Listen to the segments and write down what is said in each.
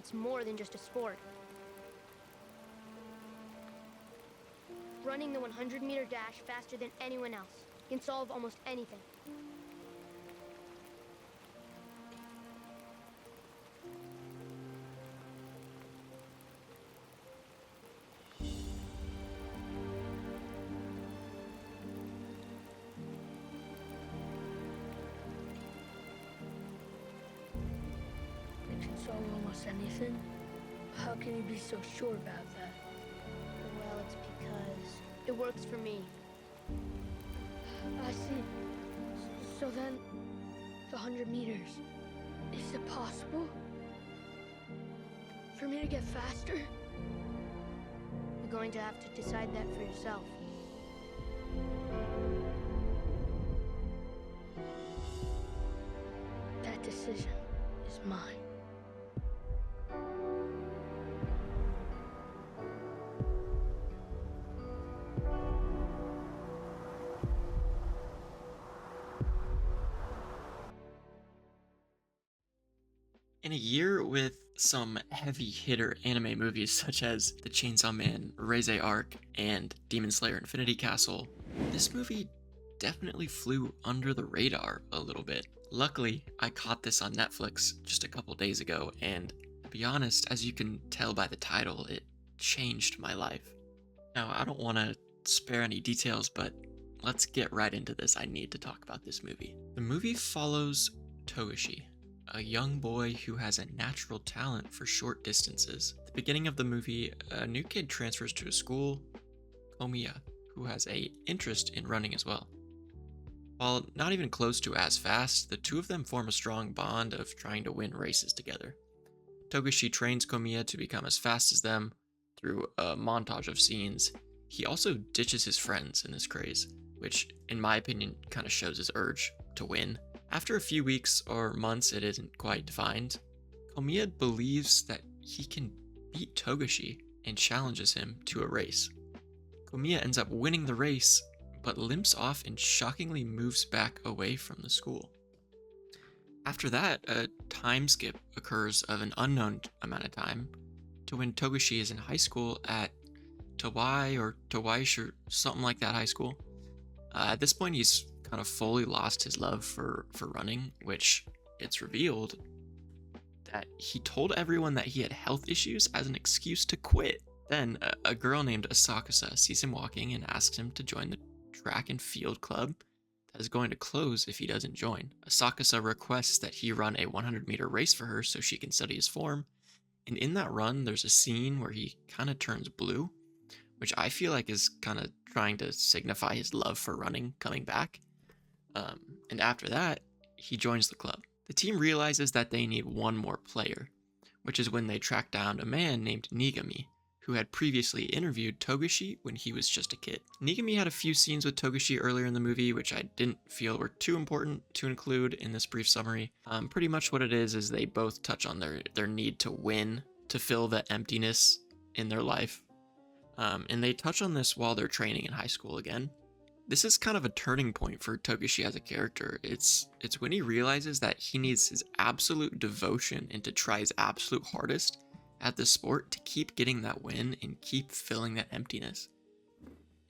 it's more than just a sport. Running the 100-meter dash faster than anyone else can solve almost anything. It can solve almost anything? How can you be so sure about that? Well, it's because it works for me. I see. So then, the 100 meters, is it possible for me to get faster? You're going to have to decide that for yourself. That decision is mine. In a year with some heavy hitter anime movies such as The Chainsaw Man, Raise Arc, and Demon Slayer Infinity Castle, this movie definitely flew under the radar a little bit. Luckily, I caught this on Netflix just a couple days ago, and to be honest, as you can tell by the title, it changed my life. Now, I don't want to spare any details, but let's get right into this. I need to talk about this movie. The movie follows Togashi, a young boy who has a natural talent for short distances. At the beginning of the movie, a new kid transfers to a school, Komiya, who has an interest in running as well. While not even close to as fast, the two of them form a strong bond of trying to win races together. Togashi trains Komiya to become as fast as them through a montage of scenes. He also ditches his friends in this craze, which in my opinion kind of shows his urge to win. After a few weeks or months, it isn't quite defined, Komiya believes that he can beat Togashi and challenges him to a race. Komiya ends up winning the race, but limps off and shockingly moves back away from the school. After that, a time skip occurs of an unknown amount of time to when Togashi is in high school at Towai or Towaish or something like that high school. At this point, he's kind of fully lost his love for running, which it's revealed that he told everyone that he had health issues as an excuse to quit. Then a girl named Asakusa sees him walking and asks him to join the track and field club that is going to close if he doesn't join. Asakusa requests that he run a 100-meter race for her so she can study his form, and in that run there's a scene where he kind of turns blue, which I feel like is kind of trying to signify his love for running coming back. And after that, he joins the club. The team realizes that they need one more player, which is when they track down a man named Nigami, who had previously interviewed Togashi when he was just a kid. Nigami had a few scenes with Togashi earlier in the movie, which I didn't feel were too important to include in this brief summary. Pretty much what it is they both touch on their need to win, to fill the emptiness in their life. And they touch on this while they're training in high school again. This is kind of a turning point for Togashi as a character. It's when he realizes that he needs his absolute devotion and to try his absolute hardest at the sport to keep getting that win and keep filling that emptiness.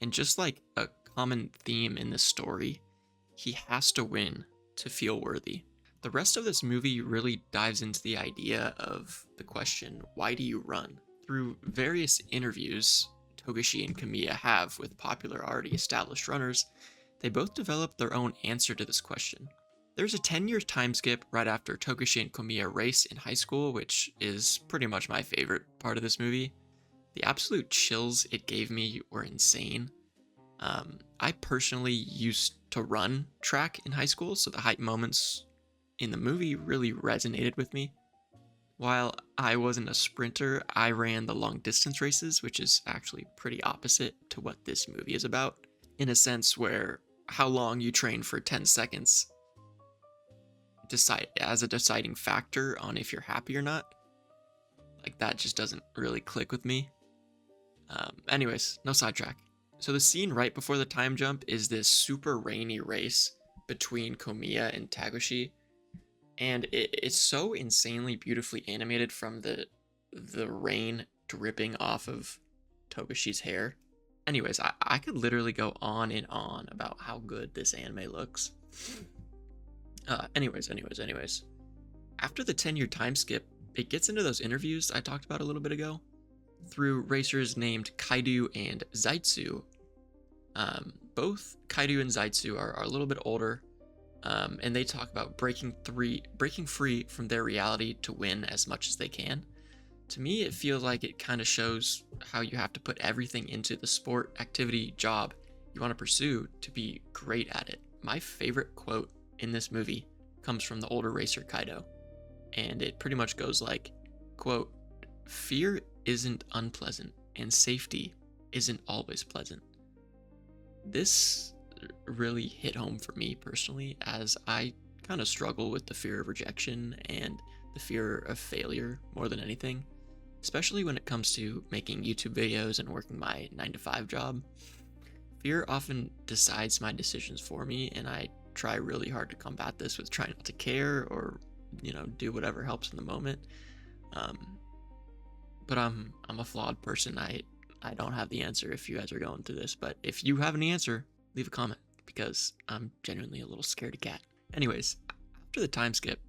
And just like a common theme in this story, he has to win to feel worthy. The rest of this movie really dives into the idea of the question, why do you run? Through various interviews Togashi and Komiya have with popular, already established runners, they both develop their own answer to this question. There's a 10-year time skip right after Togashi and Komiya race in high school, which is pretty much my favorite part of this movie. The absolute chills it gave me were insane. I personally used to run track in high school, so the hype moments in the movie really resonated with me. While I wasn't a sprinter, I ran the long distance races, which is actually pretty opposite to what this movie is about, in a sense where how long you train for 10 seconds decide as a deciding factor on if you're happy or not. Like, that just doesn't really click with me. Anyways, no sidetrack. So the scene right before the time jump is this super rainy race between Komiya and Tagoshi. And it's so insanely beautifully animated from the the rain dripping off of Togashi's hair. Anyways, I could literally go on and on about how good this anime looks. Anyways. After the 10-year time skip, it gets into those interviews I talked about a little bit ago through racers named Kaido and Zaitsu. Both Kaido and Zaitsu are a little bit older, and they talk about breaking free from their reality to win as much as they can. To me, it feels like it kind of shows how you have to put everything into the sport, activity, job you want to pursue to be great at it. My favorite quote in this movie comes from the older racer Kaido, and it pretty much goes like, quote, "Fear isn't unpleasant, and safety isn't always pleasant." This really hit home for me personally, as I kind of struggle with the fear of rejection and the fear of failure more than anything, especially when it comes to making YouTube videos and working my 9-to-5 job. Fear often decides my decisions for me, and I try really hard to combat this with trying not to care or, do whatever helps in the moment. But I'm a flawed person. I don't have the answer if you guys are going through this, but if you have any answer, leave a comment, because I'm genuinely a little scaredy cat. Anyways, after the time skip,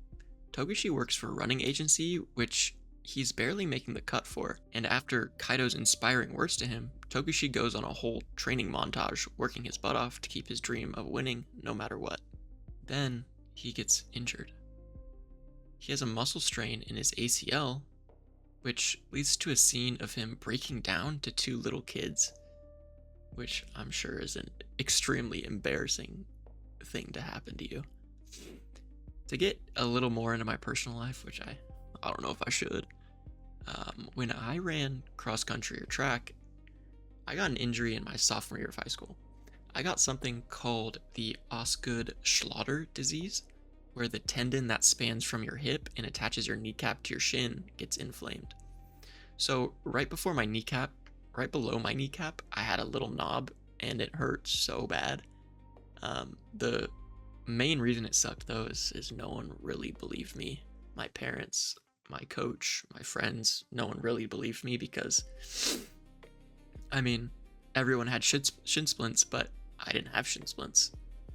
Togashi works for a running agency, which he's barely making the cut for, and after Kaido's inspiring words to him, Togashi goes on a whole training montage working his butt off to keep his dream of winning no matter what. Then he gets injured. He has a muscle strain in his ACL, which leads to a scene of him breaking down to two little kids, which I'm sure is an extremely embarrassing thing to happen to you. To get a little more into my personal life, which I don't know if I should, when I ran cross country or track, I got an injury in my sophomore year of high school. I got something called the Osgood-Schlatter disease, where the tendon that spans from your hip and attaches your kneecap to your shin gets inflamed. So right below my kneecap, I had a little knob, and it hurt so bad. The main reason it sucked, though, is no one really believed me. My parents, my coach, my friends, no one really believed me, because, everyone had shin splints, but I didn't have shin splints.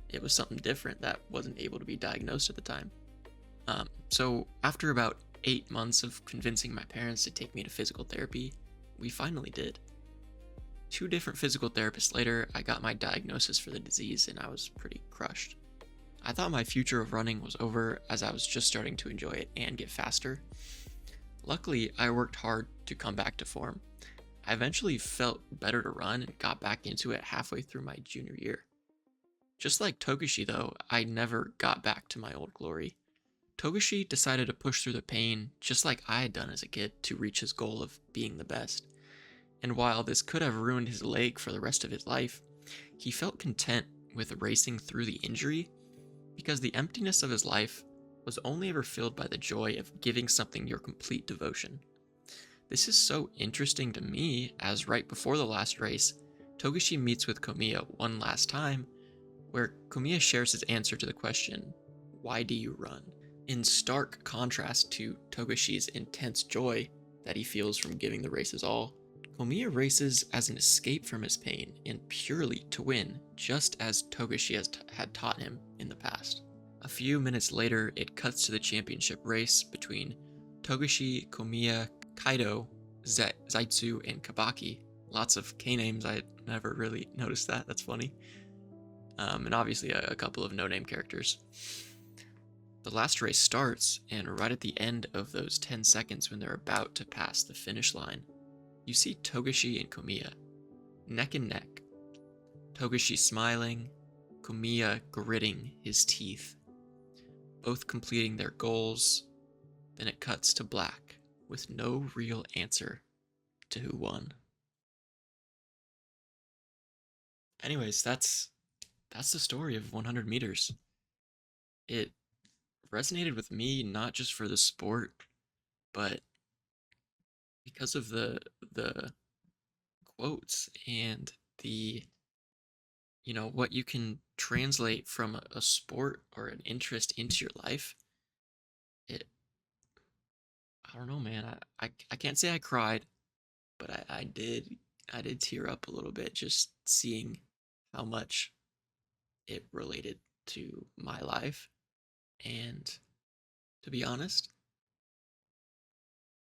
It was something different that wasn't able to be diagnosed at the time. So after about 8 months of convincing my parents to take me to physical therapy, we finally did. 2 different physical therapists later, I got my diagnosis for the disease, and I was pretty crushed. I thought my future of running was over, as I was just starting to enjoy it and get faster. Luckily, I worked hard to come back to form. I eventually felt better to run and got back into it halfway through my junior year. Just like Togashi, though, I never got back to my old glory. Togashi decided to push through the pain, just like I had done as a kid, to reach his goal of being the best. And while this could have ruined his leg for the rest of his life, he felt content with racing through the injury, because the emptiness of his life was only ever filled by the joy of giving something your complete devotion. This is so interesting to me, as right before the last race, Togashi meets with Komiya one last time, where Komiya shares his answer to the question, "Why do you run?" in stark contrast to Togashi's intense joy that he feels from giving the race his all. Komiya races as an escape from his pain and purely to win, just as Togashi had taught him in the past. A few minutes later, it cuts to the championship race between Togashi, Komiya, Kaido, Zaitsu, and Kabaki. Lots of K names, I never really noticed that, that's funny. And obviously a couple of no-name characters. The last race starts, and right at the end of those 10 seconds when they're about to pass the finish line, you see Togashi and Komiya, neck and neck. Togashi smiling, Komiya gritting his teeth, both completing their goals. Then it cuts to black, with no real answer to who won. Anyways, that's the story of 100 meters. It resonated with me not just for the sport, but because of the quotes and the what you can translate from a sport or an interest into your life. don't know, man. I can't say I cried, but I did tear up a little bit just seeing how much it related to my life. And to be honest,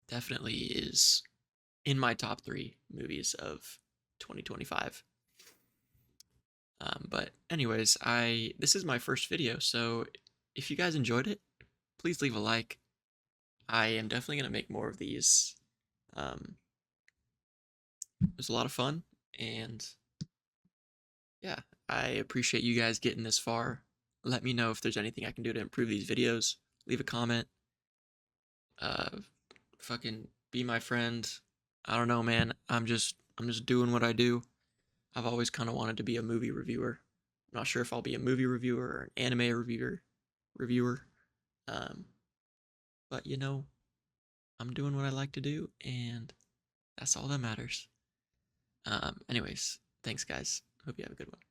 definitely is in my top 3 movies of 2025. But anyways, this is my first video, so if you guys enjoyed it, please leave a like. I am definitely gonna make more of these. It was a lot of fun, and yeah, I appreciate you guys getting this far. Let me know if there's anything I can do to improve these videos. Leave a comment. Uh, fucking be my friend. I don't know, man. I'm just doing what I do. I've always kind of wanted to be a movie reviewer. I'm not sure if I'll be a movie reviewer or an anime reviewer. Um, but I'm doing what I like to do, and that's all that matters. Anyways, thanks guys. Hope you have a good one.